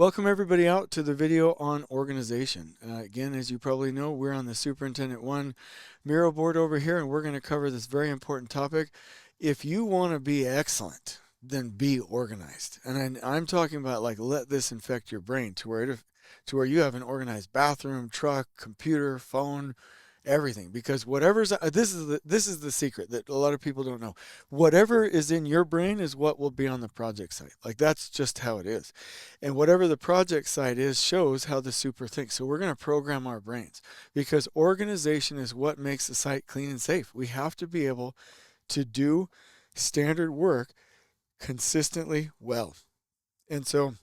Welcome everybody out to the video on organization. Again, as you probably know, we're on the Superintendent 1 Miro board over here, and we're going to cover this very important topic. If you want to be excellent, then be organized. And I'm talking about like let this infect your brain to where you have an organized bathroom, truck, computer, phone, everything. Because whatever's this is the secret that a lot of people don't know. Whatever is in your brain is what will be on the project site. Like that's just how it is. And whatever the project site is shows how the super thinks. So we're going to program our brains because organization is what makes the site clean and safe. We have to be able to do standard work consistently well. And so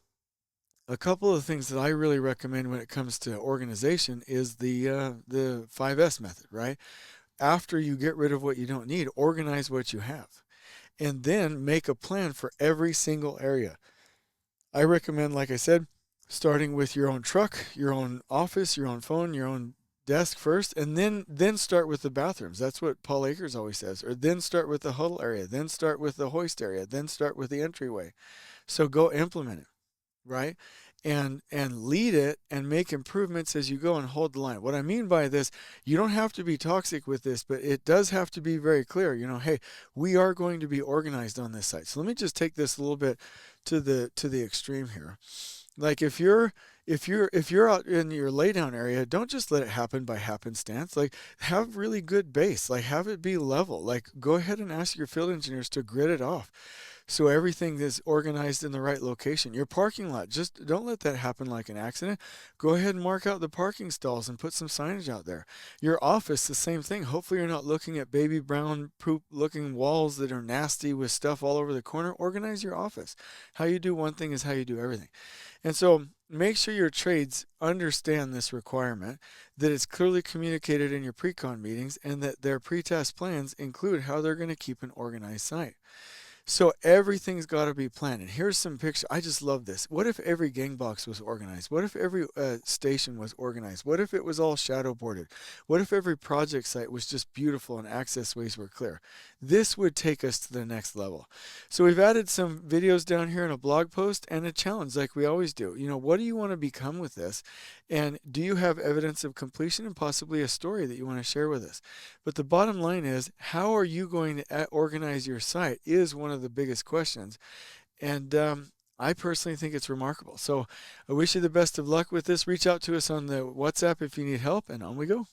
a couple of things that I really recommend when it comes to organization is the 5S method, right? After you get rid of what you don't need, organize what you have. And then make a plan for every single area. I recommend, like I said, starting with your own truck, your own office, your own phone, your own desk first, and then start with the bathrooms. That's what Paul Akers always says. Or then start with the huddle area, then start with the hoist area, then start with the entryway. So go implement it, right? And lead it and make improvements as you go and hold the line. What I mean by this, you don't have to be toxic with this, but it does have to be very clear. You know, hey, we are going to be organized on this site. So let me just take this a little bit to the extreme here. Like if you're out in your laydown area, don't just let it happen by happenstance. Like have really good base. Like have it be level. Like go ahead and ask your field engineers to grid it off so everything is organized in the right location. Your parking lot, just don't let that happen like an accident. Go ahead and mark out the parking stalls and put some signage out there. Your office, the same thing. Hopefully you're not looking at baby brown poop looking walls that are nasty with stuff all over the corner. Organize your office. How you do one thing is how you do everything. And so make sure your trades understand this requirement, that it's clearly communicated in your pre-con meetings, and that their pre-test plans include how they're going to keep an organized site. So everything's got to be planned. And here's some pictures. I just love this. What if every gang box was organized? What if every station was organized? What if it was all shadow boarded? What if every project site was just beautiful and access ways were clear? This would take us to the next level. So we've added some videos down here in a blog post and a challenge like we always do. You know, what do you want to become with this? And do you have evidence of completion and possibly a story that you want to share with us? But the bottom line is, how are you going to organize your site is one of the biggest questions. And I personally think it's remarkable. So I wish you the best of luck with this. Reach out to us on the WhatsApp if you need help, and on we go.